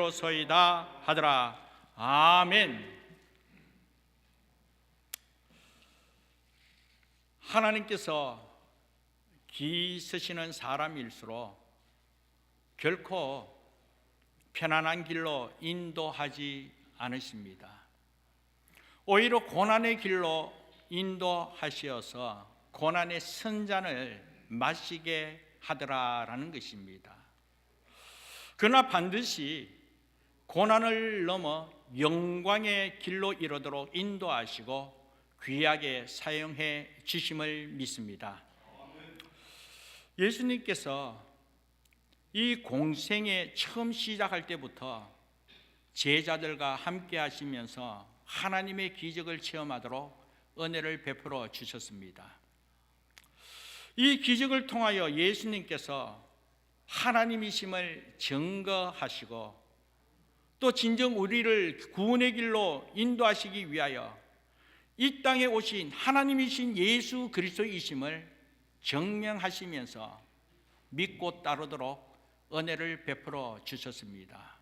비로소이다 하더라. 아멘. 하나님께서 기 쓰시는 사람일수록 결코 편안한 길로 인도하지 않으십니다. 오히려 고난의 길로 인도하시어서 고난의 선잔을 마시게 하더라라는 것입니다. 그러나 반드시 고난을 넘어 영광의 길로 이르도록 인도하시고 귀하게 사용해 주심을 믿습니다. 예수님께서 이 공생에 처음 시작할 때부터 제자들과 함께 하시면서 하나님의 기적을 체험하도록 은혜를 베풀어 주셨습니다. 이 기적을 통하여 예수님께서 하나님이심을 증거하시고 또 진정 우리를 구원의 길로 인도하시기 위하여 이 땅에 오신 하나님이신 예수 그리스도이심을 증명하시면서 믿고 따르도록 은혜를 베풀어 주셨습니다.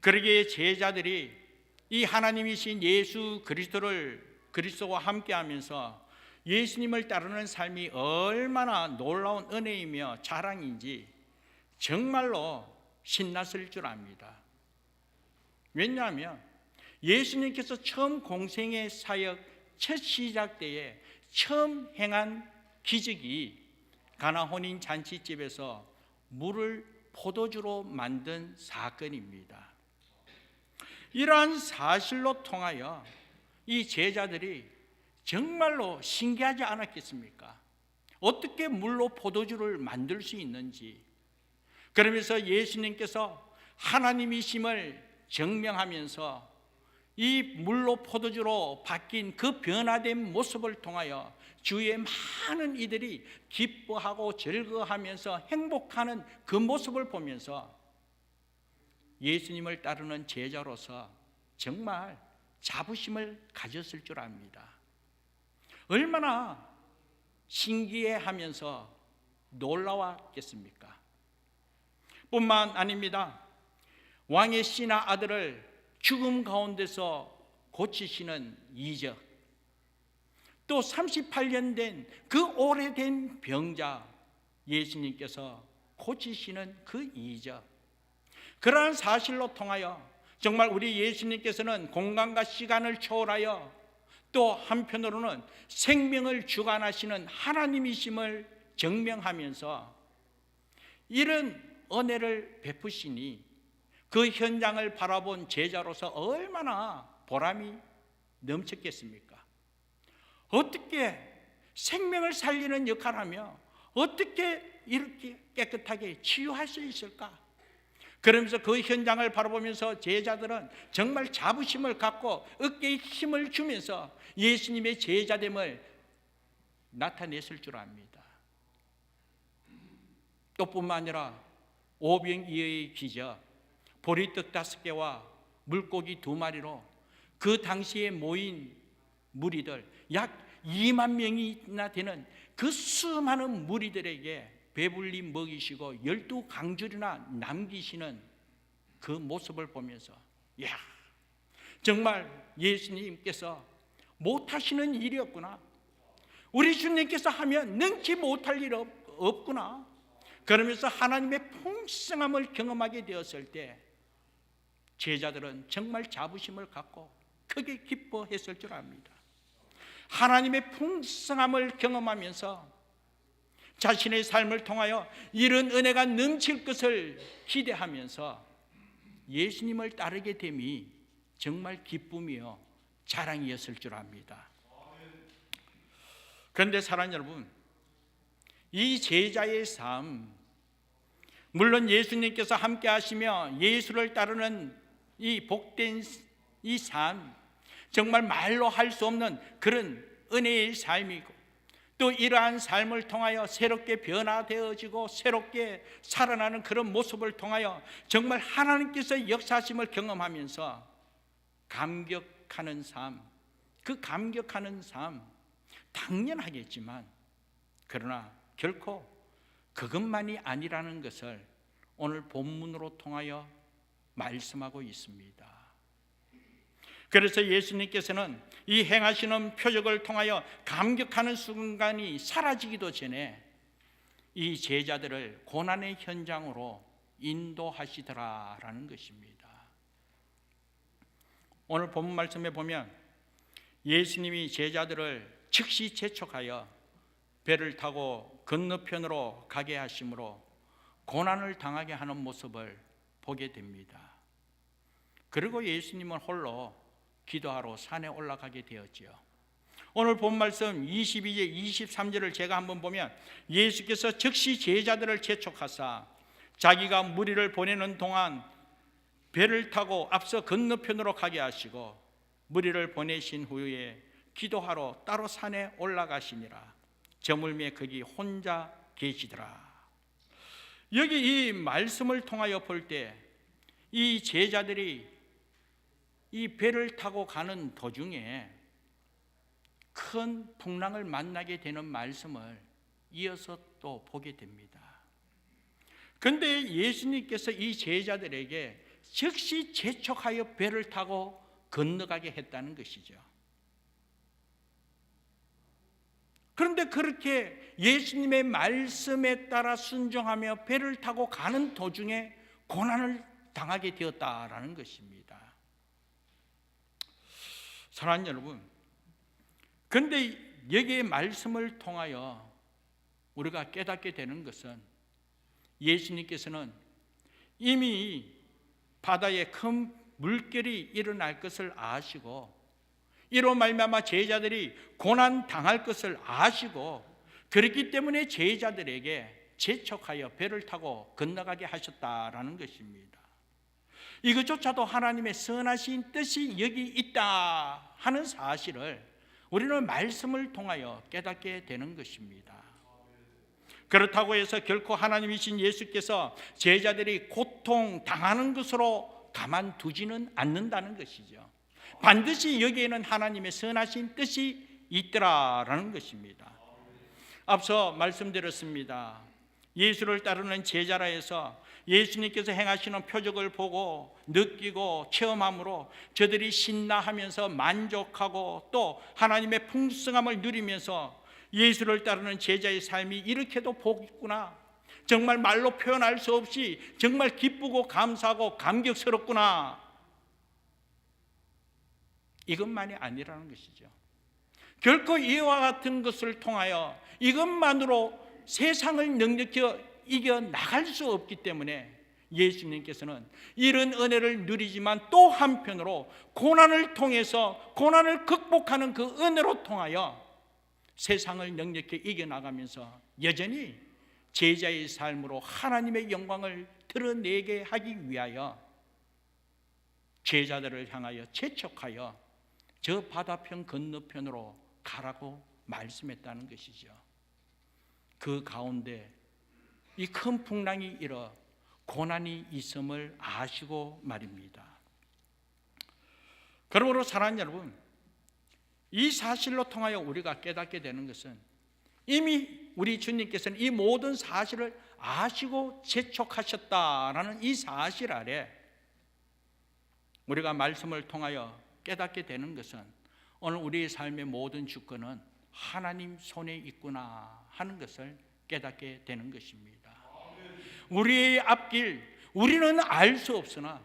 그러기에 제자들이 이 하나님이신 예수 그리스도와 함께하면서 예수님을 따르는 삶이 얼마나 놀라운 은혜이며 자랑인지 정말로 신났을 줄 압니다. 왜냐하면 예수님께서 처음 공생의 사역 첫 시작 때에 처음 행한 기적이 가나 혼인 잔치집에서 물을 포도주로 만든 사건입니다. 이러한 사실로 통하여 이 제자들이 정말로 신기하지 않았겠습니까? 어떻게 물로 포도주를 만들 수 있는지. 그러면서 예수님께서 하나님이심을 증명하면서 이 물로 포도주로 바뀐 그 변화된 모습을 통하여 주위의 많은 이들이 기뻐하고 즐거워하면서 행복하는 그 모습을 보면서 예수님을 따르는 제자로서 정말 자부심을 가졌을 줄 압니다. 얼마나 신기해하면서 놀라웠겠습니까? 뿐만 아닙니다. 왕의 씨나 아들을 죽음 가운데서 고치시는 이적, 또 38년 된 그 오래된 병자 예수님께서 고치시는 그 이적, 그러한 사실로 통하여 정말 우리 예수님께서는 공간과 시간을 초월하여 또 한편으로는 생명을 주관하시는 하나님이심을 증명하면서 이런 은혜를 베푸시니 그 현장을 바라본 제자로서 얼마나 보람이 넘쳤겠습니까? 어떻게 생명을 살리는 역할을 하며 어떻게 이렇게 깨끗하게 치유할 수 있을까? 그러면서 그 현장을 바라보면서 제자들은 정말 자부심을 갖고 어깨에 힘을 주면서 예수님의 제자됨을 나타냈을 줄 압니다. 또 뿐만 아니라 오병이어의 기적, 보리떡 5개와 물고기 2마리로 그 당시에 모인 무리들 약 2만 명이나 되는 그 수많은 무리들에게 배불리 먹이시고 12강줄이나 남기시는 그 모습을 보면서 야, 정말 예수님께서 못하시는 일이었구나. 우리 주님께서 하면 능치 못할 일 없구나. 그러면서 하나님의 풍성함을 경험하게 되었을 때 제자들은 정말 자부심을 갖고 크게 기뻐했을 줄 압니다. 하나님의 풍성함을 경험하면서 자신의 삶을 통하여 이런 은혜가 넘칠 것을 기대하면서 예수님을 따르게 됨이 정말 기쁨이요 자랑이었을 줄 압니다. 그런데 사랑하는 여러분, 이 제자의 삶, 물론 예수님께서 함께 하시며 예수를 따르는 이 복된 이 삶, 정말 말로 할 수 없는 그런 은혜의 삶이고 또 이러한 삶을 통하여 새롭게 변화되어지고 새롭게 살아나는 그런 모습을 통하여 정말 하나님께서 역사하심을 경험하면서 감격하는 삶, 그 감격하는 삶 당연하겠지만 그러나 결코 그것만이 아니라는 것을 오늘 본문으로 통하여 말씀하고 있습니다. 그래서 예수님께서는 이 행하시는 표적을 통하여 감격하는 순간이 사라지기도 전에 이 제자들을 고난의 현장으로 인도하시더라라는 것입니다. 오늘 본문 말씀에 보면 예수님이 제자들을 즉시 재촉하여 배를 타고 건너편으로 가게 하심으로 고난을 당하게 하는 모습을 보게 됩니다. 그리고 예수님은 홀로 기도하러 산에 올라가게 되었지요. 오늘 본 말씀 22절 23절을 제가 한번 보면 예수께서 즉시 제자들을 재촉하사 자기가 무리를 보내는 동안 배를 타고 앞서 건너편으로 가게 하시고 무리를 보내신 후에 기도하러 따로 산에 올라가시니라. 저물매 거기 혼자 계시더라. 여기 이 말씀을 통하여 볼 때 이 제자들이 이 배를 타고 가는 도중에 큰 풍랑을 만나게 되는 말씀을 이어서 또 보게 됩니다. 그런데 예수님께서 이 제자들에게 즉시 재촉하여 배를 타고 건너가게 했다는 것이죠. 그런데 그렇게 예수님의 말씀에 따라 순종하며 배를 타고 가는 도중에 고난을 당하게 되었다라는 것입니다. 사랑하는 여러분, 그런데 여기에 말씀을 통하여 우리가 깨닫게 되는 것은 예수님께서는 이미 바다에 큰 물결이 일어날 것을 아시고 이로 말미암아 제자들이 고난 당할 것을 아시고 그렇기 때문에 제자들에게 재촉하여 배를 타고 건너가게 하셨다라는 것입니다. 이것조차도 하나님의 선하신 뜻이 여기 있다 하는 사실을 우리는 말씀을 통하여 깨닫게 되는 것입니다. 그렇다고 해서 결코 하나님이신 예수께서 제자들이 고통 당하는 것으로 가만두지는 않는다는 것이죠. 반드시 여기에는 하나님의 선하신 뜻이 있더라라는 것입니다. 앞서 말씀드렸습니다. 예수를 따르는 제자라 해서 예수님께서 행하시는 표적을 보고 느끼고 체험함으로 저들이 신나하면서 만족하고 또 하나님의 풍성함을 누리면서 예수를 따르는 제자의 삶이 이렇게도 복이 있구나, 정말 말로 표현할 수 없이 정말 기쁘고 감사하고 감격스럽구나, 이것만이 아니라는 것이죠. 결코 이와 같은 것을 통하여 이것만으로 세상을 능력히 이겨나갈 수 없기 때문에 예수님께서는 이런 은혜를 누리지만 또 한편으로 고난을 통해서 고난을 극복하는 그 은혜로 통하여 세상을 능력히 이겨나가면서 여전히 제자의 삶으로 하나님의 영광을 드러내게 하기 위하여 제자들을 향하여 재촉하여 저 바다편 건너편으로 가라고 말씀했다는 것이죠. 그 가운데 이 큰 풍랑이 일어 고난이 있음을 아시고 말입니다. 그러므로 사랑하는 여러분, 이 사실로 통하여 우리가 깨닫게 되는 것은 이미 우리 주님께서는 이 모든 사실을 아시고 재촉하셨다라는 이 사실 아래 우리가 말씀을 통하여 깨닫게 되는 것은 오늘 우리의 삶의 모든 주권은 하나님 손에 있구나 하는 것을 깨닫게 되는 것입니다. 우리의 앞길 우리는 알 수 없으나,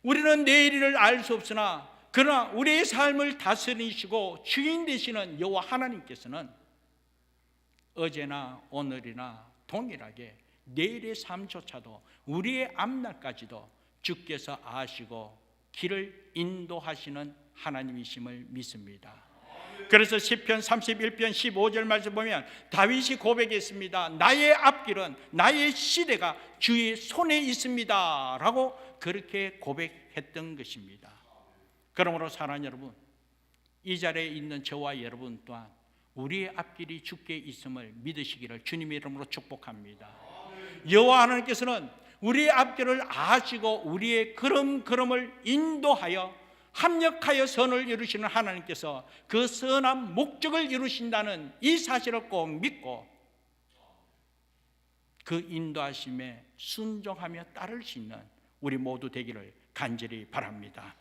우리는 내일을 알 수 없으나, 그러나 우리의 삶을 다스리시고 주인 되시는 여호와 하나님께서는 어제나 오늘이나 동일하게 내일의 삶조차도 우리의 앞날까지도 주께서 아시고 길을 인도하시는 하나님이심을 믿습니다. 그래서 시편 31편 15절 말씀 보면 다윗이 고백했습니다. 나의 앞길은, 나의 시대가 주의 손에 있습니다 라고 그렇게 고백했던 것입니다. 그러므로 사랑하는 여러분, 이 자리에 있는 저와 여러분 또한 우리의 앞길이 주께 있음을 믿으시기를 주님의 이름으로 축복합니다. 여호와 하나님께서는 우리의 앞길을 아시고 우리의 걸음걸음을 인도하여 합력하여 선을 이루시는 하나님께서 그 선한 목적을 이루신다는 이 사실을 꼭 믿고 그 인도하심에 순종하며 따를 수 있는 우리 모두 되기를 간절히 바랍니다.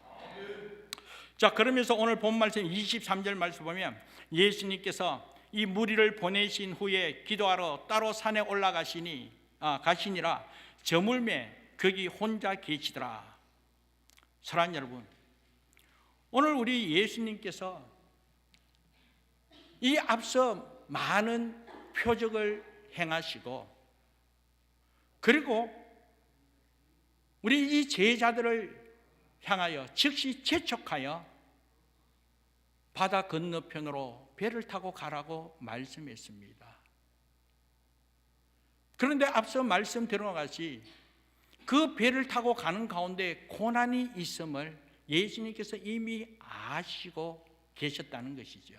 자, 그러면서 오늘 본 말씀 23절 말씀 보면 예수님께서 이 무리를 보내신 후에 기도하러 따로 산에 가시니라 저물매 거기 혼자 계시더라. 사랑하는 여러분, 오늘 우리 예수님께서 이 앞서 많은 표적을 행하시고, 그리고 우리 이 제자들을 향하여 즉시 재촉하여 바다 건너편으로 배를 타고 가라고 말씀했습니다. 그런데 앞서 말씀드린 것이 그 배를 타고 가는 가운데 고난이 있음을 예수님께서 이미 아시고 계셨다는 것이죠.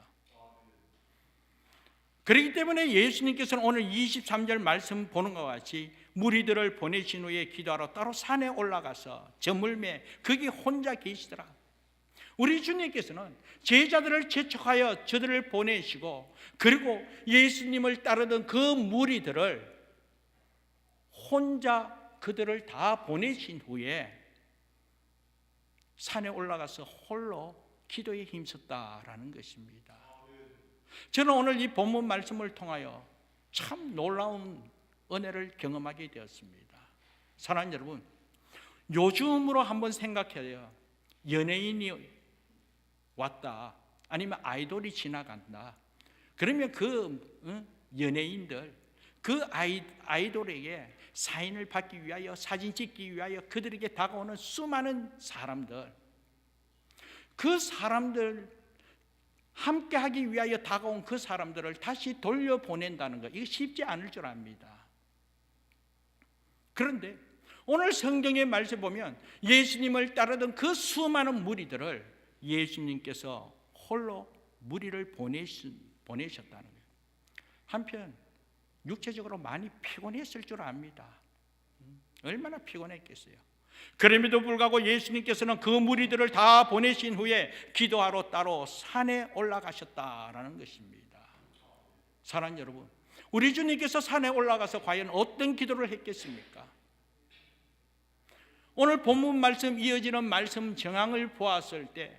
그렇기 때문에 예수님께서는 오늘 23절 말씀 보는 것 같이 무리들을 보내신 후에 기도하러 따로 산에 올라가서 저물매 거기 혼자 계시더라. 우리 주님께서는 제자들을 재촉하여 저들을 보내시고, 그리고 예수님을 따르던 그 무리들을 혼자 그들을 다 보내신 후에 산에 올라가서 홀로 기도에 힘썼다라는 것입니다. 저는 오늘 이 본문 말씀을 통하여 참 놀라운 은혜를 경험하게 되었습니다. 사랑하는 여러분, 요즘으로 한번 생각해요. 연예인이 왔다, 아니면 아이돌이 지나간다. 그러면 그 연예인들, 그 아이돌에게 사인을 받기 위하여, 사진 찍기 위하여 그들에게 다가오는 수많은 사람들, 그 사람들 함께 하기 위하여 다가온 그 사람들을 다시 돌려보낸다는 것, 이거 쉽지 않을 줄 압니다. 그런데 오늘 성경의 말씀 보면 예수님을 따르던 그 수많은 무리들을 예수님께서 홀로 무리를 보내셨다는 거예요. 한편 육체적으로 많이 피곤했을 줄 압니다. 얼마나 피곤했겠어요. 그럼에도 불구하고 예수님께서는 그 무리들을 다 보내신 후에 기도하러 따로 산에 올라가셨다라는 것입니다. 사랑하는 여러분, 우리 주님께서 산에 올라가서 과연 어떤 기도를 했겠습니까? 오늘 본문 말씀 이어지는 말씀 정황을 보았을 때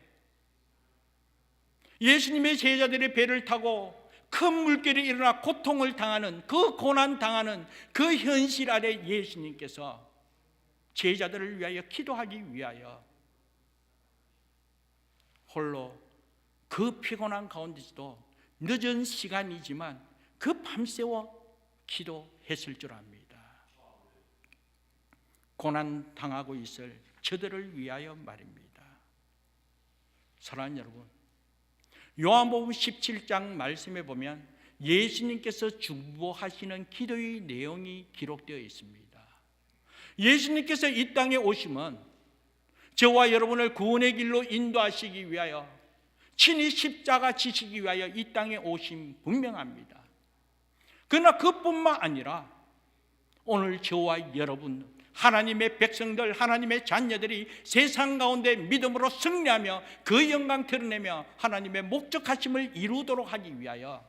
예수님의 제자들이 배를 타고 큰 물결이 일어나 고통을 당하는, 그 고난 당하는 그 현실 아래 예수님께서 제자들을 위하여 기도하기 위하여 홀로 그 피곤한 가운데서도 늦은 시간이지만 그 밤새워 기도했을 줄 압니다. 고난 당하고 있을 저들을 위하여 말입니다. 사랑하는 여러분, 요한복음 17장 말씀에 보면 예수님께서 중보하시는 기도의 내용이 기록되어 있습니다. 예수님께서 이 땅에 오심은 저와 여러분을 구원의 길로 인도하시기 위하여, 친히 십자가 지시기 위하여 이 땅에 오심 분명합니다. 그러나 그뿐만 아니라 오늘 저와 여러분, 하나님의 백성들, 하나님의 자녀들이 세상 가운데 믿음으로 승리하며 그 영광 드러내며 하나님의 목적하심을 이루도록 하기 위하여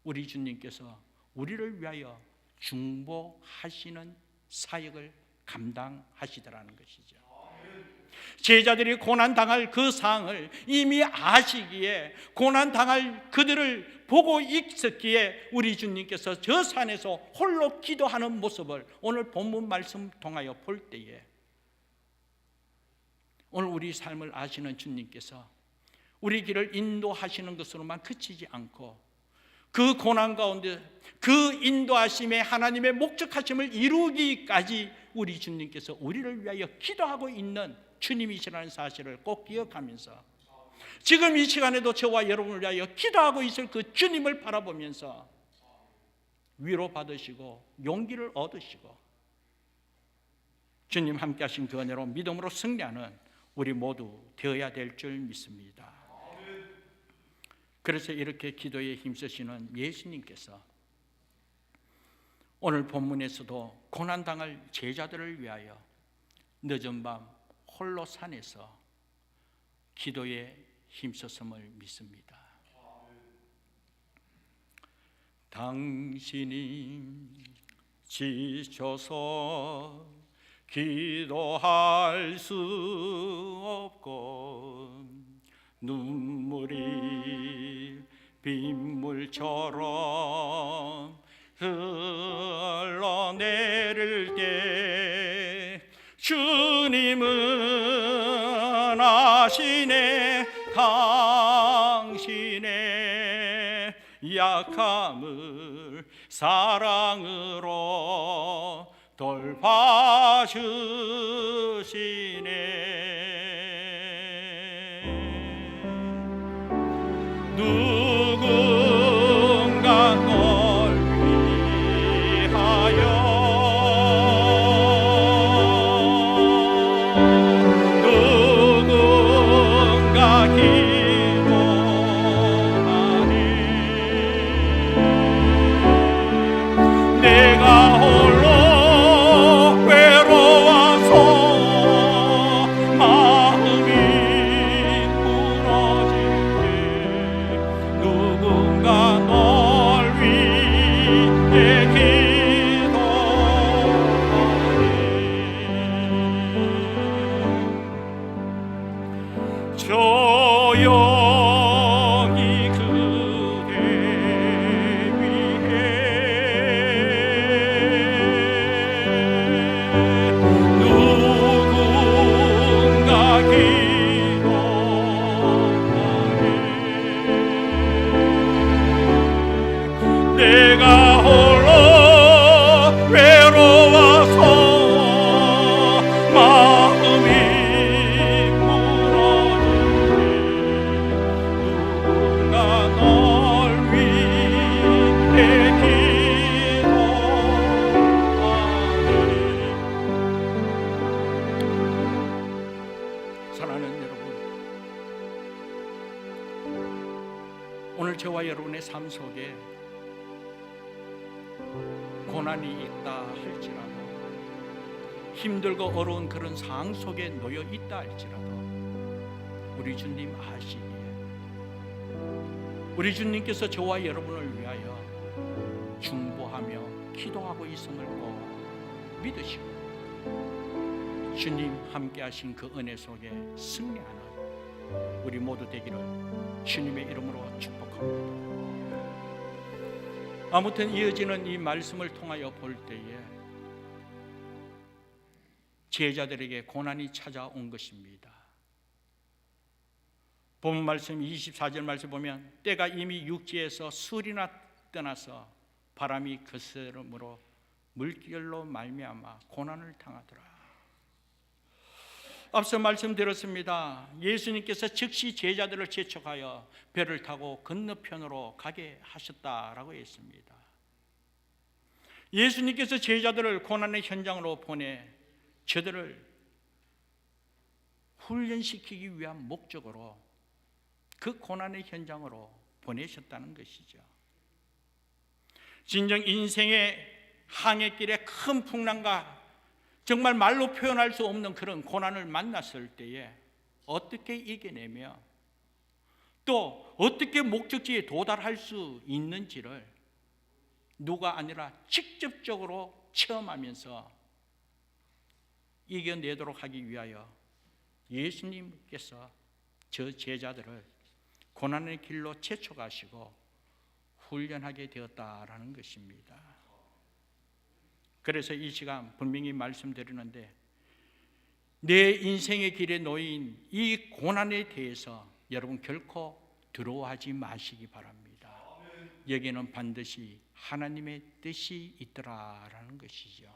우리 주님께서 우리를 위하여 중보하시는 사역을 감당하시더라는 것이죠. 제자들이 고난당할 그 상을 이미 아시기에, 고난당할 그들을 보고 있었기에 우리 주님께서 저 산에서 홀로 기도하는 모습을 오늘 본문 말씀 통하여 볼 때에, 오늘 우리 삶을 아시는 주님께서 우리 길을 인도하시는 것으로만 그치지 않고 그 고난 가운데 그 인도하심에 하나님의 목적하심을 이루기까지 우리 주님께서 우리를 위하여 기도하고 있는 주님이시라는 사실을 꼭 기억하면서 지금 이 시간에도 저와 여러분을 위하여 기도하고 있을 그 주님을 바라보면서 위로받으시고 용기를 얻으시고 주님 함께 하신 그 은혜로 믿음으로 승리하는 우리 모두 되어야 될 줄 믿습니다. 그래서 이렇게 기도에 힘쓰시는 예수님께서 오늘 본문에서도 고난당할 제자들을 위하여 늦은 밤 홀로 산에서 기도에 힘썼음을 믿습니다. 당신이 지셔서 기도할 수 없고 눈물이 빗물처럼 흘러내릴 때 주님은 아시네 당신의 약함을 사랑으로 돌봐주시네. 누군가 널 위하여 누군가 기도하네. 내가 홀로 외로워서 마음이 무너질 때 누군가 널 위해 기도하네. 조용히 그대 위해 누군가 기도하네. 내가 홀로 외로워서 마음이 무너질 때 누군가 널 위해 기도하네. 사랑하는 여러분, 오늘 저와 여러분의 삶 속에 고난이 있다 할지라도, 힘들고 어려운 그런 상황 속에 놓여 있다 할지라도 우리 주님 아시기에 우리 주님께서 저와 여러분을 위하여 중보하며 기도하고 있음을 꼭 믿으시고 주님 함께 하신 그 은혜 속에 승리하는 우리 모두 되기를 주님의 이름으로 축복합니다. 아무튼 이어지는 이 말씀을 통하여 볼 때에 제자들에게 고난이 찾아온 것입니다. 본 말씀 24절 말씀 보면 때가 이미 육지에서 술이나 떠나서 바람이 거스름으로 물결로 말미암아 고난을 당하더라. 앞서 말씀드렸습니다. 예수님께서 즉시 제자들을 재촉하여 배를 타고 건너편으로 가게 하셨다라고 했습니다. 예수님께서 제자들을 고난의 현장으로 보내 저들을 훈련시키기 위한 목적으로 그 고난의 현장으로 보내셨다는 것이죠. 진정 인생의 항해길에 큰 풍랑과 정말 말로 표현할 수 없는 그런 고난을 만났을 때에 어떻게 이겨내며 또 어떻게 목적지에 도달할 수 있는지를 누가 아니라 직접적으로 체험하면서 이겨내도록 하기 위하여 예수님께서 저 제자들을 고난의 길로 재촉하시고 훈련하게 되었다라는 것입니다. 그래서 이 시간 분명히 말씀드리는데 내 인생의 길에 놓인 이 고난에 대해서 여러분 결코 두려워하지 마시기 바랍니다. 여기에는 반드시 하나님의 뜻이 있더라라는 것이죠.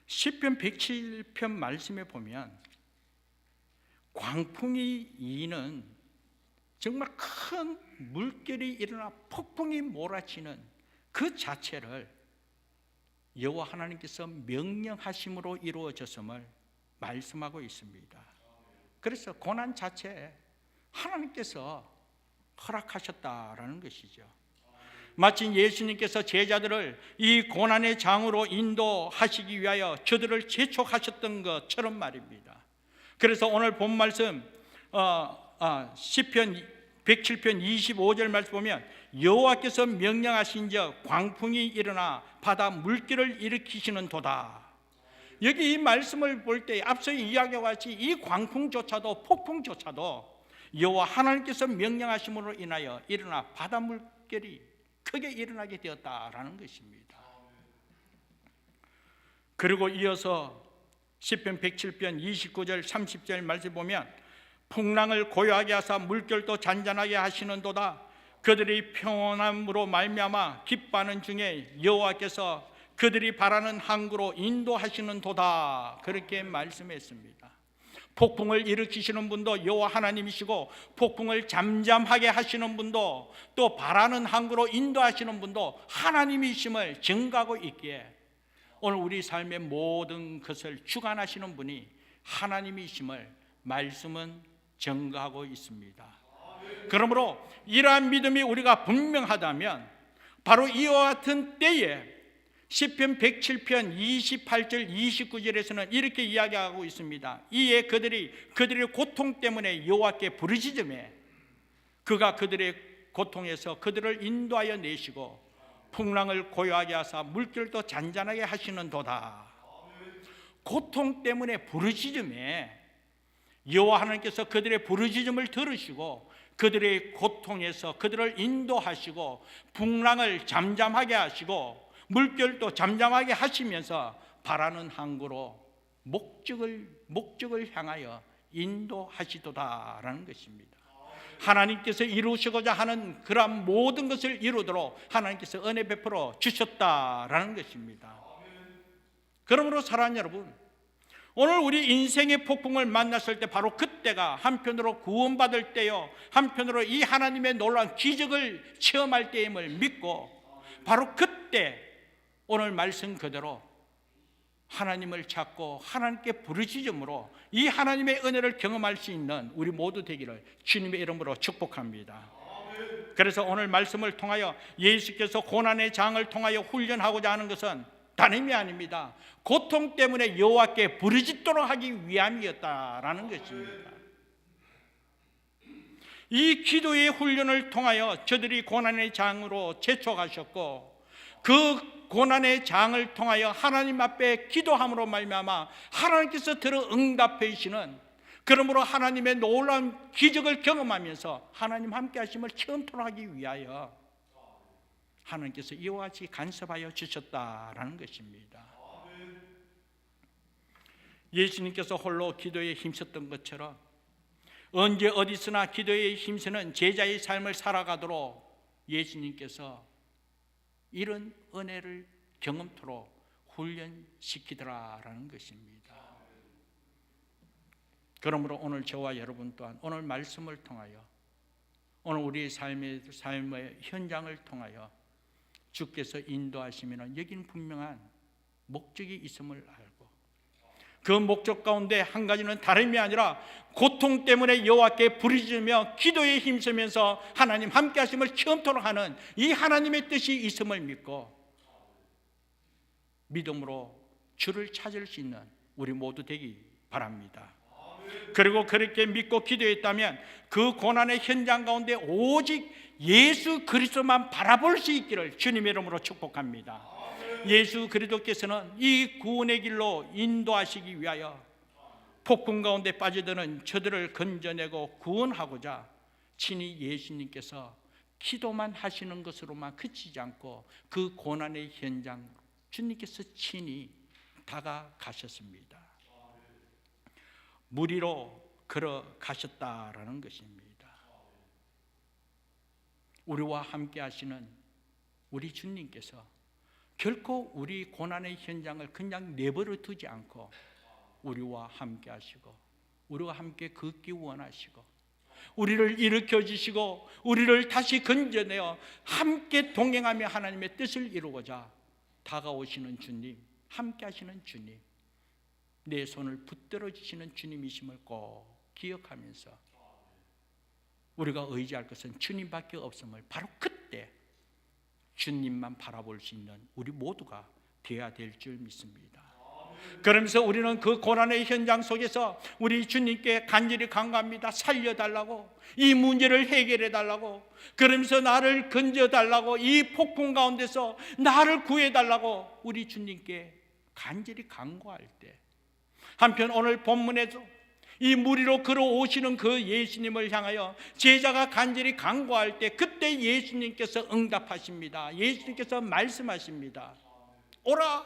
시편 107편 말씀에 보면 광풍이 이는 정말 큰 물결이 일어나 폭풍이 몰아치는 그 자체를 여호와 하나님께서 명령하심으로 이루어졌음을 말씀하고 있습니다. 그래서 고난 자체에 하나님께서 허락하셨다라는 것이죠. 마치 예수님께서 제자들을 이 고난의 장으로 인도하시기 위하여 저들을 재촉하셨던 것처럼 말입니다. 그래서 오늘 본 말씀 시편 107편 25절 말씀 보면 여호와께서 명령하신즉 광풍이 일어나 바다 물결을 일으키시는 도다. 여기 이 말씀을 볼 때 앞서 이야기와 같이 이 광풍조차도 폭풍조차도 여호와 하나님께서 명령하심으로 인하여 일어나 바다 물결이 크게 일어나게 되었다라는 것입니다. 그리고 이어서 시편 107편 29절 30절 말씀 보면 풍랑을 고요하게 하사 물결도 잔잔하게 하시는도다. 그들이 평온함으로 말미암아 기뻐하는 중에 여호와께서 그들이 바라는 항구로 인도하시는도다. 그렇게 말씀했습니다. 폭풍을 일으키시는 분도 여호와 하나님이시고 폭풍을 잠잠하게 하시는 분도 또 바라는 항구로 인도하시는 분도 하나님이심을 증거하고 있기에 오늘 우리 삶의 모든 것을 주관하시는 분이 하나님이심을 말씀은 증거하고 있습니다. 그러므로 이러한 믿음이 우리가 분명하다면 바로 이와 같은 때에 시편 107편 28절 29절에서는 이렇게 이야기하고 있습니다. 이에 그들의 고통 때문에 여호와께 부르짖으매 그가 그들의 고통에서 그들을 인도하여 내시고 풍랑을 고요하게 하사 물결도 잔잔하게 하시는도다. 고통 때문에 부르짖음에 여호와 하나님께서 그들의 부르짖음을 들으시고 그들의 고통에서 그들을 인도하시고 풍랑을 잠잠하게 하시고 물결도 잠잠하게 하시면서 바라는 항구로 목적을 향하여 인도하시도다라는 것입니다. 하나님께서 이루시고자 하는 그러한 모든 것을 이루도록 하나님께서 은혜 베풀어 주셨다라는 것입니다. 그러므로 사랑하는 여러분, 오늘 우리 인생의 폭풍을 만났을 때 바로 그때가 한편으로 구원받을 때요, 한편으로 이 하나님의 놀라운 기적을 체험할 때임을 믿고 바로 그때 오늘 말씀 그대로 하나님을 찾고 하나님께 부르짖음으로 이 하나님의 은혜를 경험할 수 있는 우리 모두 되기를 주님의 이름으로 축복합니다. 그래서 오늘 말씀을 통하여 예수께서 고난의 장을 통하여 훈련하고자 하는 것은 다름이 아닙니다. 고통 때문에 여호와께 부르짖도록 하기 위함이었다라는 것입니다. 이 기도의 훈련을 통하여 저들이 고난의 장으로 제쳐가셨고 그 고난의 장을 통하여 하나님 앞에 기도함으로 말미암아 하나님께서 들어 응답해 주시는, 그러므로 하나님의 놀라운 기적을 경험하면서 하나님 함께 하심을 체험토록 하기 위하여 하나님께서 이와 같이 간섭하여 주셨다라는 것입니다. 예수님께서 홀로 기도에 힘썼던 것처럼 언제 어디서나 기도에 힘쓰는 제자의 삶을 살아가도록 예수님께서 이런 은혜를 경험토록 훈련시키더라라는 것입니다. 그러므로 오늘 저와 여러분 또한 오늘 말씀을 통하여 오늘 우리의 삶의 현장을 통하여 주께서 인도하시면 여기는 분명한 목적이 있음을 알고 그 목적 가운데 한 가지는 다름이 아니라 고통 때문에 여호와께 부르짖으며 기도에 힘쓰면서 하나님 함께 하심을 체험토록 하는 이 하나님의 뜻이 있음을 믿고 믿음으로 주를 찾을 수 있는 우리 모두 되기 바랍니다. 그리고 그렇게 믿고 기도했다면 그 고난의 현장 가운데 오직 예수 그리스도만 바라볼 수 있기를 주님의 이름으로 축복합니다. 예수 그리스도께서는 이 구원의 길로 인도하시기 위하여 폭풍 가운데 빠져드는 저들을 건져내고 구원하고자 친히 예수님께서 기도만 하시는 것으로만 그치지 않고 그 고난의 현장 주님께서 친히 다가가셨습니다. 물 위로 걸어가셨다라는 것입니다. 우리와 함께 하시는 우리 주님께서 결코 우리 고난의 현장을 그냥 내버려 두지 않고 우리와 함께 하시고 우리와 함께 걷기 원하시고 우리를 일으켜 주시고 우리를 다시 건져내어 함께 동행하며 하나님의 뜻을 이루고자 다가오시는 주님, 함께 하시는 주님, 내 손을 붙들어 주시는 주님이심을 꼭 기억하면서 우리가 의지할 것은 주님밖에 없음을 바로 그때 주님만 바라볼 수 있는 우리 모두가 되어야 될 줄 믿습니다. 그러면서 우리는 그 고난의 현장 속에서 우리 주님께 간절히 간구합니다. 살려달라고, 이 문제를 해결해달라고, 그러면서 나를 건져달라고, 이 폭풍 가운데서 나를 구해달라고 우리 주님께 간절히 간구할 때, 한편 오늘 본문에도 이 무리로 걸어오시는 그 예수님을 향하여 제자가 간절히 간구할 때 그때 예수님께서 응답하십니다. 예수님께서 말씀하십니다. 오라,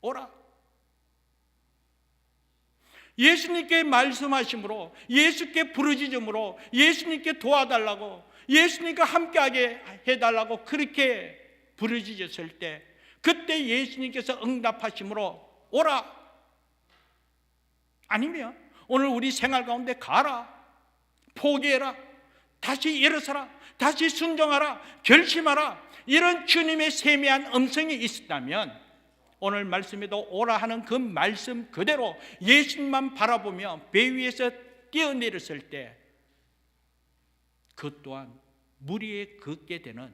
오라. 예수님께 말씀하심으로, 예수께 부르짖음으로, 예수님께 도와달라고, 예수님과 함께하게 해달라고 그렇게 부르짖었을 때 그때 예수님께서 응답하심으로 오라. 아니면 오늘 우리 생활 가운데 가라, 포기해라, 다시 일어서라, 다시 순종하라, 결심하라, 이런 주님의 세미한 음성이 있었다면 오늘 말씀에도 오라 하는 그 말씀 그대로 예수님만 바라보며 배 위에서 뛰어내렸을 때 그 또한 무리를 걷게 되는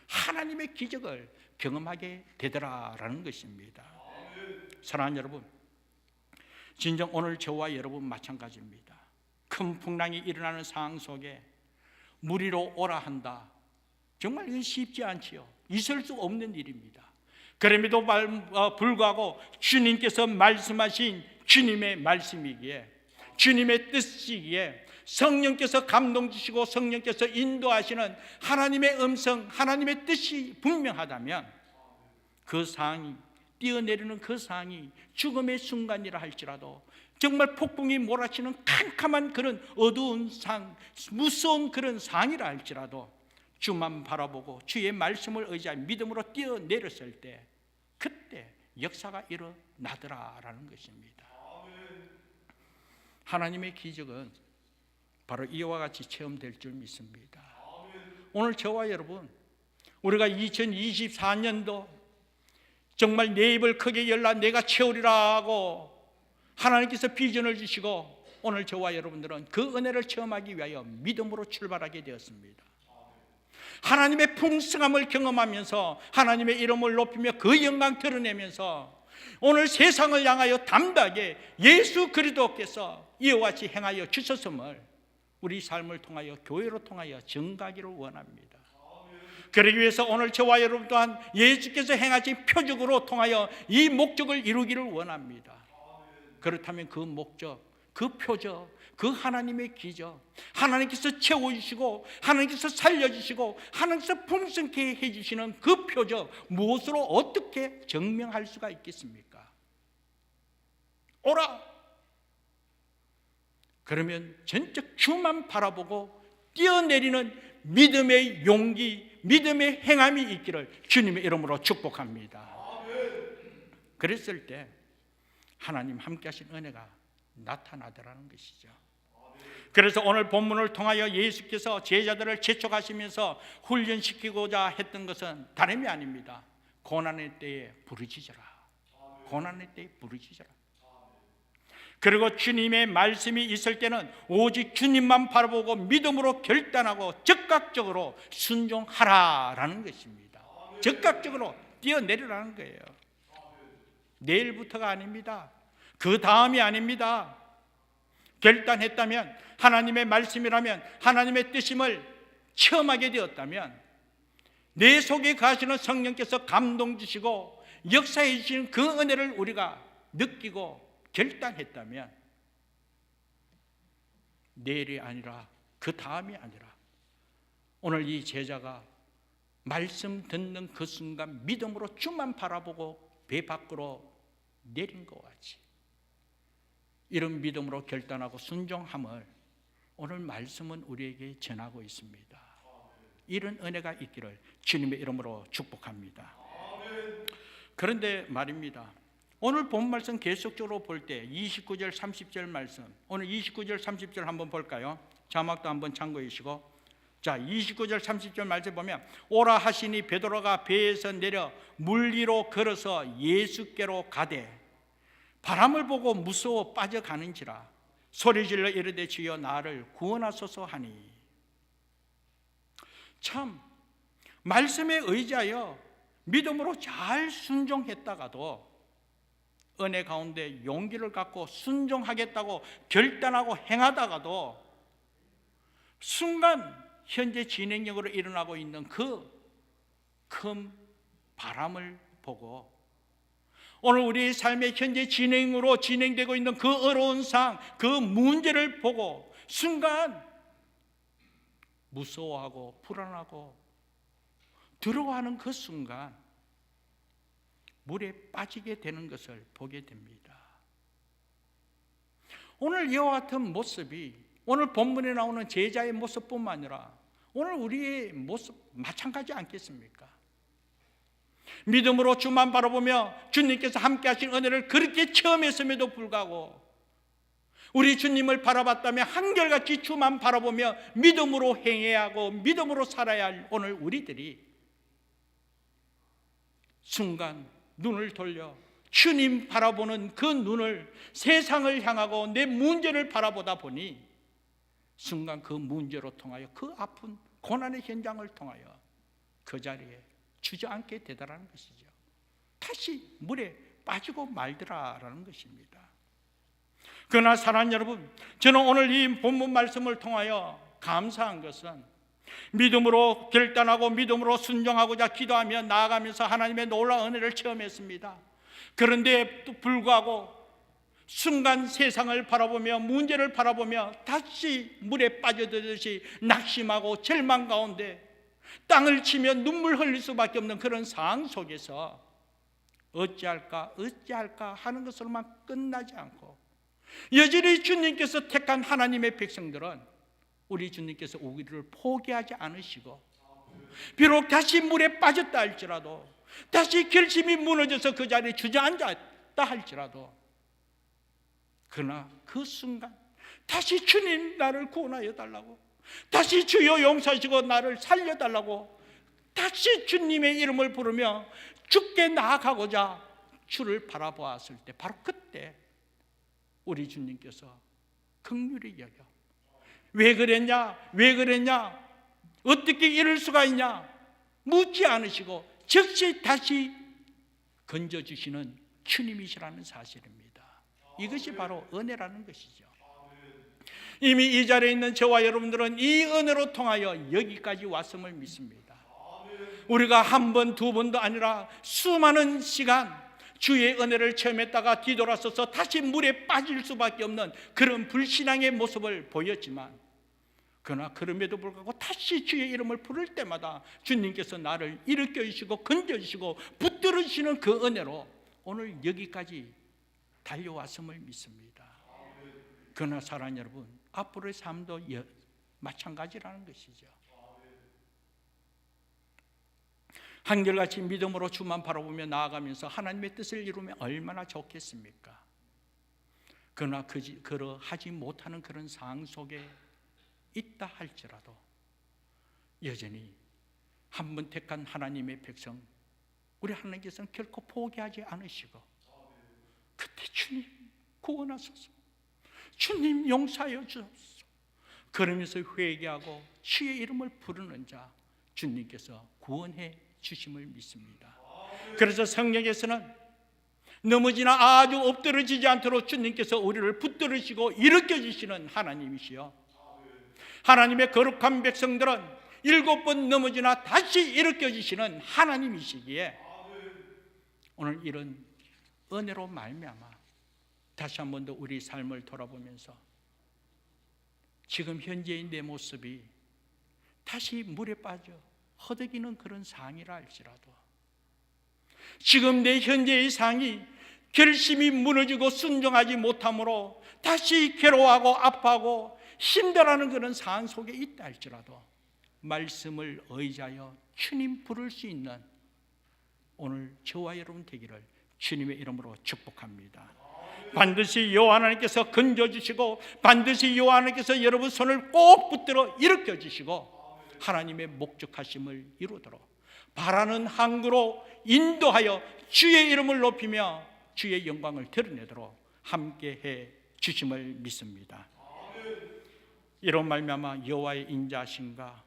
하나님의 기적을 경험하게 되더라라는 것입니다. 사랑하는 여러분, 진정 오늘 저와 여러분 마찬가지입니다. 큰 풍랑이 일어나는 상황 속에 무리로 오라 한다. 정말 이건 쉽지 않지요. 있을 수 없는 일입니다. 그럼에도 불구하고 주님께서 말씀하신 주님의 말씀이기에, 주님의 뜻이기에, 성령께서 감동 주시고 성령께서 인도하시는 하나님의 음성, 하나님의 뜻이 분명하다면 그 상황이, 뛰어내리는 그 상황이 죽음의 순간이라 할지라도, 정말 폭풍이 몰아치는 캄캄한 그런 어두운 상황, 무서운 그런 상황이라 할지라도 주만 바라보고 주의 말씀을 의지하여 믿음으로 뛰어내렸을 때 그때 역사가 일어나더라라는 것입니다. 하나님의 기적은 바로 이와 같이 체험될 줄 믿습니다. 오늘 저와 여러분, 우리가 2024년도 정말 내 입을 크게 열라 내가 채우리라 하고 하나님께서 비전을 주시고 오늘 저와 여러분들은 그 은혜를 체험하기 위하여 믿음으로 출발하게 되었습니다. 하나님의 풍성함을 경험하면서 하나님의 이름을 높이며 그 영광 드러내면서 오늘 세상을 향하여 담대하게 예수 그리스도께서 이와 같이 행하여 주셨음을 우리 삶을 통하여, 교회로 통하여 증가하기를 원합니다. 그러기 위해서 오늘 저와 여러분 또한 예수께서 행하신 표적으로 통하여 이 목적을 이루기를 원합니다. 그렇다면 그 목적, 그 표적, 그 하나님의 기적, 하나님께서 채워주시고 하나님께서 살려주시고 하나님께서 풍성케 해주시는 그 표적, 무엇으로 어떻게 증명할 수가 있겠습니까? 오라! 그러면 전적 주만 바라보고 뛰어내리는 믿음의 용기, 믿음의 행함이 있기를 주님의 이름으로 축복합니다. 그랬을 때 하나님 함께 하신 은혜가 나타나더라는 것이죠. 그래서 오늘 본문을 통하여 예수께서 제자들을 재촉하시면서 훈련시키고자 했던 것은 다름이 아닙니다. 고난의 때에 부르짖어라. 고난의 때에 부르짖어라. 그리고 주님의 말씀이 있을 때는 오직 주님만 바라보고 믿음으로 결단하고 적극적으로 순종하라라는 것입니다. 적극적으로 뛰어내리라는 거예요. 내일부터가 아닙니다. 그 다음이 아닙니다. 결단했다면, 하나님의 말씀이라면, 하나님의 뜻임을 체험하게 되었다면, 내 속에 가시는 성령께서 감동 주시고 역사해 주시는 그 은혜를 우리가 느끼고 결단했다면 내일이 아니라 그 다음이 아니라 오늘 이 제자가 말씀 듣는 그 순간 믿음으로 주만 바라보고 배 밖으로 내린 것 같이 이런 믿음으로 결단하고 순종함을 오늘 말씀은 우리에게 전하고 있습니다. 이런 은혜가 있기를 주님의 이름으로 축복합니다. 그런데 말입니다, 오늘 본 말씀 계속적으로 볼 때 29절 30절 말씀, 오늘 29절 30절 한번 볼까요? 자막도 한번 참고해 주시고, 자 29절 30절 말씀 보면 오라 하시니 베드로가 배에서 내려 물 위로 걸어서 예수께로 가되 바람을 보고 무서워 빠져가는지라 소리질러 이르되 주여 나를 구원하소서 하니. 참 말씀에 의지하여 믿음으로 잘 순종했다가도 은혜 가운데 용기를 갖고 순종하겠다고 결단하고 행하다가도 순간 현재 진행력으로 일어나고 있는 그 큰 바람을 보고 오늘 우리 삶의 현재 진행되고 있는 그 어려운 상황, 그 문제를 보고 순간 무서워하고 불안하고 두려워하는 그 순간 물에 빠지게 되는 것을 보게 됩니다. 오늘 이와 같은 모습이 오늘 본문에 나오는 제자의 모습뿐만 아니라 오늘 우리의 모습 마찬가지 않겠습니까? 믿음으로 주만 바라보며 주님께서 함께 하신 은혜를 그렇게 체험했음에도 불구하고 우리 주님을 바라봤다면 한결같이 주만 바라보며 믿음으로 행해야 하고 믿음으로 살아야 할 오늘 우리들이 순간 눈을 돌려 주님 바라보는 그 눈을 세상을 향하고 내 문제를 바라보다 보니 순간 그 문제로 통하여 그 아픈 고난의 현장을 통하여 그 자리에 주저앉게 되더라는 것이죠. 다시 물에 빠지고 말더라라는 것입니다. 그러나 사랑하는 여러분, 저는 오늘 이 본문 말씀을 통하여 감사한 것은 믿음으로 결단하고 믿음으로 순종하고자 기도하며 나아가면서 하나님의 놀라운 은혜를 체험했습니다. 그런데 또 불구하고 순간 세상을 바라보며 문제를 바라보며 다시 물에 빠져들듯이 낙심하고 절망 가운데 땅을 치며 눈물 흘릴 수밖에 없는 그런 상황 속에서 어찌할까 하는 것으로만 끝나지 않고 여전히 주님께서 택한 하나님의 백성들은 우리 주님께서 우리를 포기하지 않으시고 비록 다시 물에 빠졌다 할지라도 다시 결심이 무너져서 그 자리에 주저앉았다 할지라도 그러나 그 순간 다시 주님 나를 구원하여 달라고 다시 주여 용서하시고 나를 살려달라고 다시 주님의 이름을 부르며 주께 나아가고자 주를 바라보았을 때 바로 그때 우리 주님께서 긍휼히 여겨 왜 그랬냐 어떻게 이럴 수가 있냐 묻지 않으시고 즉시 다시 건져주시는 주님이시라는 사실입니다. 이것이 바로 은혜라는 것이죠. 이미 이 자리에 있는 저와 여러분들은 이 은혜로 통하여 여기까지 왔음을 믿습니다. 우리가 한 번, 두 번도 아니라 수많은 시간 주의 은혜를 체험했다가 뒤돌아서서 다시 물에 빠질 수밖에 없는 그런 불신앙의 모습을 보였지만 그러나 그럼에도 불구하고 다시 주의 이름을 부를 때마다 주님께서 나를 일으켜 주시고 건져 주시고 붙들어 주시는 그 은혜로 오늘 여기까지 달려왔음을 믿습니다. 그러나 사랑하는 여러분, 앞으로의 삶도 마찬가지라는 것이죠. 한결같이 믿음으로 주만 바라보며 나아가면서 하나님의 뜻을 이루면 얼마나 좋겠습니까? 그러나 그러하지 못하는 그런 상황 속에 있다 할지라도 여전히 한 번 택한 하나님의 백성 우리 하나님께서는 결코 포기하지 않으시고 그때 주님 구원하소서 주님 용서하여 주옵소서 그러면서 회개하고 주의 이름을 부르는 자 주님께서 구원해 주심을 믿습니다. 그래서 성경에서는 넘어지나 아주 엎드러지지 않도록 주님께서 우리를 붙들으시고 일으켜 주시는 하나님이시여 하나님의 거룩한 백성들은 7번 넘어지나 다시 일으켜 주시는 하나님이시기에 오늘 이런 은혜로 말미암아 다시 한 번 더 우리 삶을 돌아보면서 지금 현재의 내 모습이 다시 물에 빠져 허덕이는 그런 상황이라 할지라도 지금 내 현재의 상황이 결심이 무너지고 순종하지 못함으로 다시 괴로워하고 아파하고 힘들어하는 그런 상황 속에 있다 할지라도 말씀을 의지하여 주님 부를 수 있는 오늘 저와 여러분 되기를 주님의 이름으로 축복합니다. 반드시 여호와 하나님께서 건져주시고 반드시 여호와 하나님께서 여러분 손을 꼭 붙들어 일으켜 주시고 하나님의 목적하심을 이루도록 바라는 항구로 인도하여 주의 이름을 높이며 주의 영광을 드러내도록 함께해 주심을 믿습니다. 이런 말미암아 여호와의 인자하심과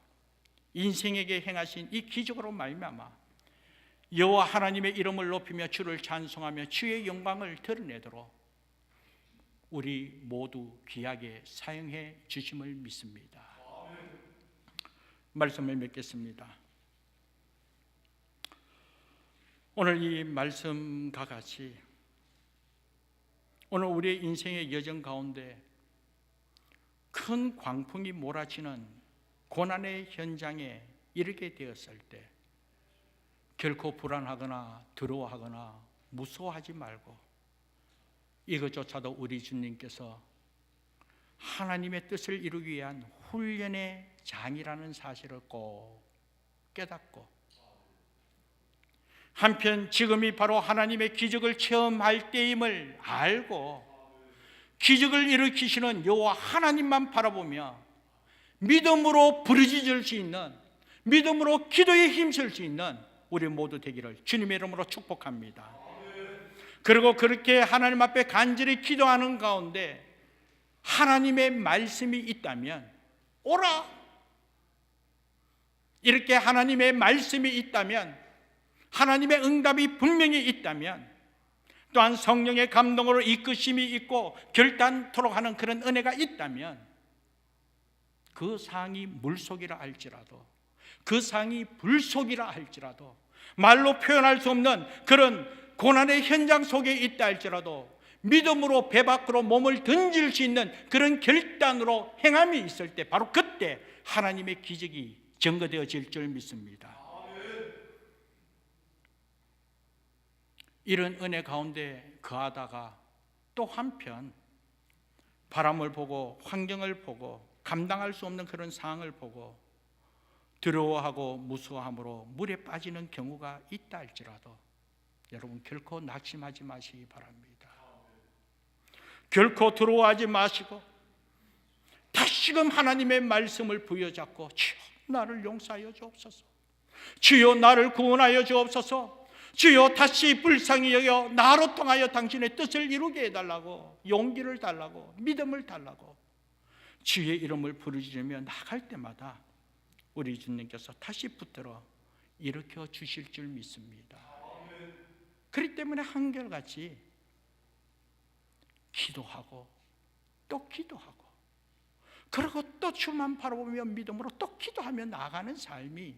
인생에게 행하신 이 기적으로 말미암아 여호와 하나님의 이름을 높이며 주를 찬송하며 주의 영광을 드러내도록 우리 모두 귀하게 사용해 주심을 믿습니다. 말씀을 맺겠습니다. 오늘 이 말씀과 같이 오늘 우리의 인생의 여정 가운데 큰 광풍이 몰아치는 고난의 현장에 이르게 되었을 때 결코 불안하거나 두려워하거나 무서워하지 말고 이것조차도 우리 주님께서 하나님의 뜻을 이루기 위한 훈련의 장이라는 사실을 꼭 깨닫고, 한편 지금이 바로 하나님의 기적을 체험할 때임을 알고 기적을 일으키시는 여호와 하나님만 바라보며 믿음으로 부르짖을 수 있는, 믿음으로 기도에 힘쓸 수 있는 우리 모두 되기를 주님의 이름으로 축복합니다. 그리고 그렇게 하나님 앞에 간절히 기도하는 가운데 하나님의 말씀이 있다면 오라, 이렇게 하나님의 말씀이 있다면, 하나님의 응답이 분명히 있다면, 또한 성령의 감동으로 이끄심이 있고 결단토록 하는 그런 은혜가 있다면, 그 상이 물속이라 할지라도, 그 상이 불속이라 할지라도, 말로 표현할 수 없는 그런 고난의 현장 속에 있다 할지라도 믿음으로 배 밖으로 몸을 던질 수 있는 그런 결단으로 행함이 있을 때, 바로 그때 하나님의 기적이 증거되어질 줄 믿습니다. 이런 은혜 가운데 거하다가 또 한편 바람을 보고 환경을 보고 감당할 수 없는 그런 상황을 보고 두려워하고 무서워함으로 물에 빠지는 경우가 있다 할지라도 여러분 결코 낙심하지 마시기 바랍니다. 결코 두려워하지 마시고 다시금 하나님의 말씀을 부여잡고 주여 나를 용서하여 주옵소서, 주여 나를 구원하여 주옵소서, 주여 다시 불쌍히 여겨 나로 통하여 당신의 뜻을 이루게 해달라고 용기를 달라고 믿음을 달라고 주의 이름을 부르짖으며 나갈 때마다 우리 주님께서 다시 붙들어 일으켜 주실 줄 믿습니다. 그렇기 때문에 한결같이 기도하고 또 기도하고 그리고 또 주만 바라보며 믿음으로 또 기도하며 나가는 삶이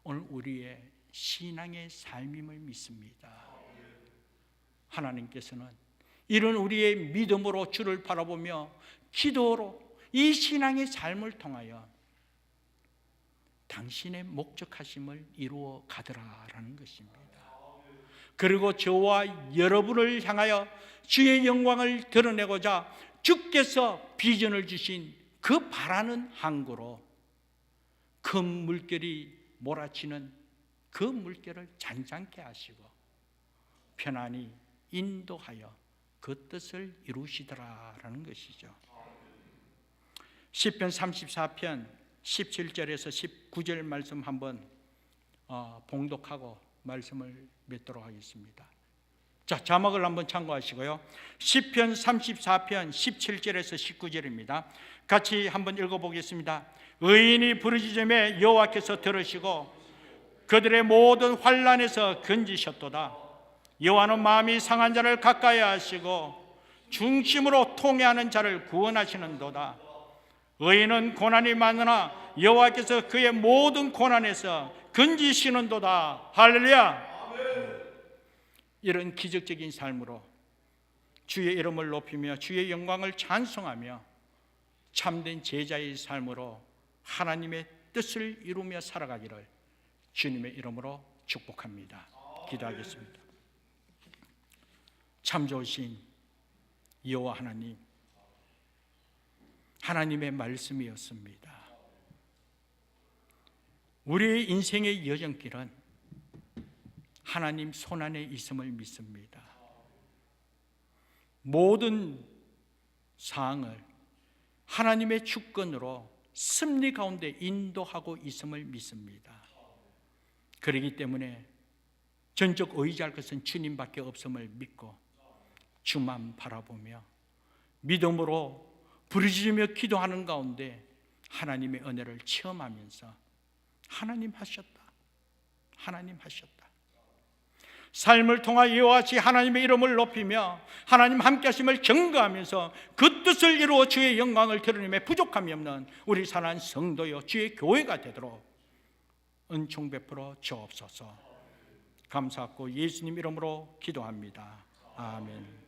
오늘 우리의 신앙의 삶임을 믿습니다. 하나님께서는 이런 우리의 믿음으로 주를 바라보며 기도로 이 신앙의 삶을 통하여 당신의 목적하심을 이루어 가더라라는 것입니다. 그리고 저와 여러분을 향하여 주의 영광을 드러내고자 주께서 비전을 주신 그 바라는 항구로 큰 물결이 몰아치는 그 물결을 잔잔케 하시고 편안히 인도하여 그 뜻을 이루시더라라는 것이죠. 시편 34편 17절에서 19절 말씀 한번 봉독하고 말씀을 맺도록 하겠습니다. 자, 자막을 한번 참고하시고요. 시편 34편 17절에서 19절입니다. 같이 한번 읽어보겠습니다. 의인이 부르짖음에 여호와께서 들으시고 그들의 모든 환난에서 건지셨도다. 여호와는 마음이 상한 자를 가까이 하시고 중심으로 통회하는 자를 구원하시는도다. 의인은 고난이 많으나 여호와께서 그의 모든 고난에서 건지시는도다. 할렐루야. 이런 기적적인 삶으로 주의 이름을 높이며 주의 영광을 찬송하며 참된 제자의 삶으로 하나님의 뜻을 이루며 살아가기를 주님의 이름으로 축복합니다. 기도하겠습니다. 참 좋으신 여호와 하나님, 하나님의 말씀이었습니다. 우리의 인생의 여정길은 하나님 손안에 있음을 믿습니다. 모든 사항을 하나님의 주권으로 섭리 가운데 인도하고 있음을 믿습니다. 그렇기 때문에 전적 의지할 것은 주님밖에 없음을 믿고 주만 바라보며 믿음으로 부르짖으며 기도하는 가운데 하나님의 은혜를 체험하면서 하나님 하셨다, 하나님 하셨다, 삶을 통하여 이와 같이 하나님의 이름을 높이며 하나님 함께 하심을 증거하면서 그 뜻을 이루어 주의 영광을 드러내며 부족함이 없는 우리 사랑하는 성도여 주의 교회가 되도록 은총 베풀어 주옵소서. 감사하고 예수님 이름으로 기도합니다. 아멘.